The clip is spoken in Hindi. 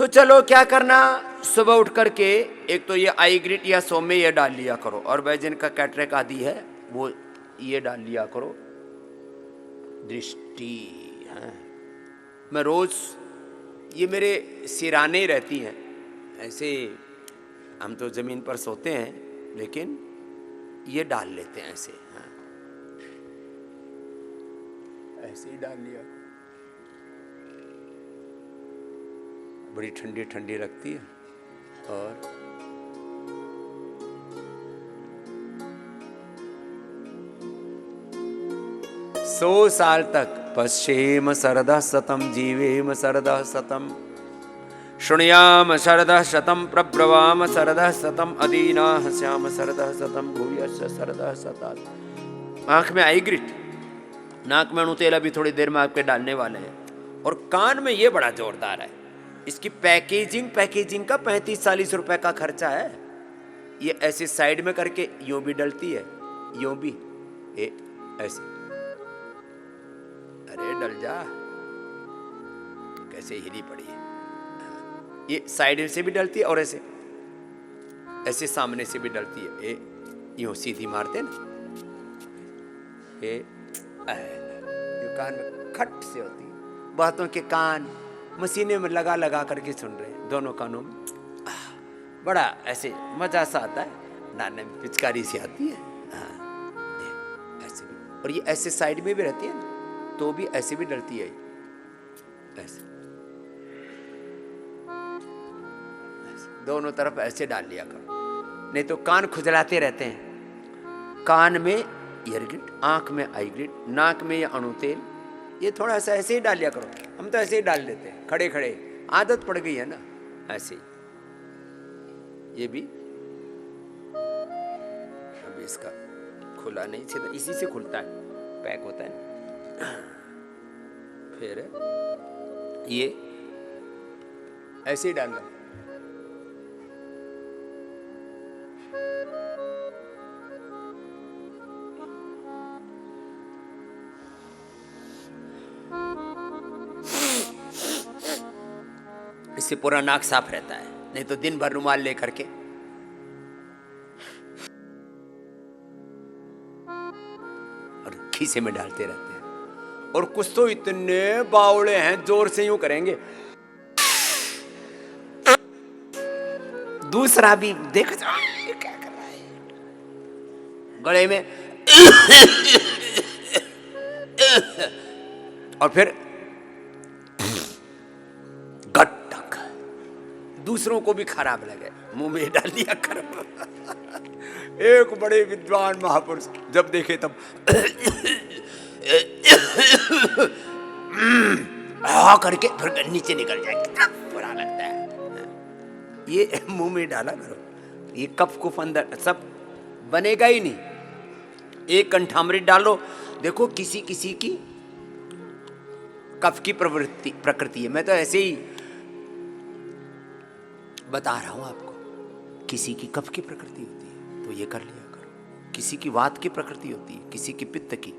चलो क्या करना, सुबह उठ करके एक तो ये आई ग्रिट या सौम्य ये डाल लिया करो, और वह जिनका कैटरेक आदि है वो ये डाल लिया करो, दृष्टि है। मैं रोज ये मेरे सिराने रहती हैं, ऐसे हम तो जमीन पर सोते हैं लेकिन ये डाल लेते हैं ऐसे, हाँ ऐसे ही डाल लिया। बड़ी ठंडी ठंडी लगती है। और सौ साल तक पश्येम शरदः शतम जीवेम शरदः शतम शृणुयाम शरदः शतम प्रब्रवाम शरदः शतम अदीनाः स्याम शरदः शतम भूयश्च शरदः शतात्। आंख में आई ग्रिट, नाक में अणुतेल अभी थोड़ी देर में आपके डालने वाले हैं, और कान में ये बड़ा जोरदार है। इसकी पैकेजिंग का 35-40 रुपए का खर्चा है। ये ऐसे साइड में करके यूं भी डलती है, यूं भी ऐसे, अरे डल जा, कैसे हिली पड़ी है। ये साइड से भी डलती है और ऐसे ऐसे सामने से भी डलती है। यूं सीधी मारते ना, ये कान में खट से होती है। बातों के कान मशीने में लगा लगा करके सुन रहे हैं, दोनों कानों में। बड़ा ऐसे मजा सा आता है, डालने में पिचकारी सी आती है। ऐसे भी, और ये ऐसे साइड में भी रहती है ना, तो भी ऐसे भी डलती है ऐसे, दोनों तरफ ऐसे डाल लिया करो, नहीं तो कान खुजलाते रहते हैं। कान में ईयर ग्रिट, आंख में आई ग्रिट, नाक में ये अणुतेल, ये थोड़ा सा ऐसे ही डाल लिया करो। हम तो ऐसे ही डाल लेते हैं, खड़े खड़े, आदत पड़ गई है ना ऐसे ही। ये भी अभी इसका खुला नहीं, सीधा इसी से खुलता है, पैक होता है। फिर ये ऐसे ही डालना। इससे पूरा नाक साफ रहता है, नहीं तो दिन भर रुमाल लेकर के और खीसे में डालते रहते हैं। और कुछ तो इतने बावड़े हैं, जोर से यूं करेंगे। दूसरा भी देख क्या कर रहा है, गले में और फिर दूसरों को भी खराब लगे, मुंह में डाल दिया करो। एक बड़े विद्वान महापुरुष जब देखे तब करके फिर नीचे निकल जाए, कितना बुरा लगता है। ये मुंह में डाला करो, ये कफ कुफ अंदर सब बनेगा ही नहीं। एक कंठामृत डालो, देखो किसी किसी की कफ की प्रकृति है। मैं तो ऐसे ही बता रहा हूं आपको, किसी की कफ की प्रकृति होती है तो ये कर लिया करो, किसी की वात की प्रकृति होती है, किसी की पित्त की,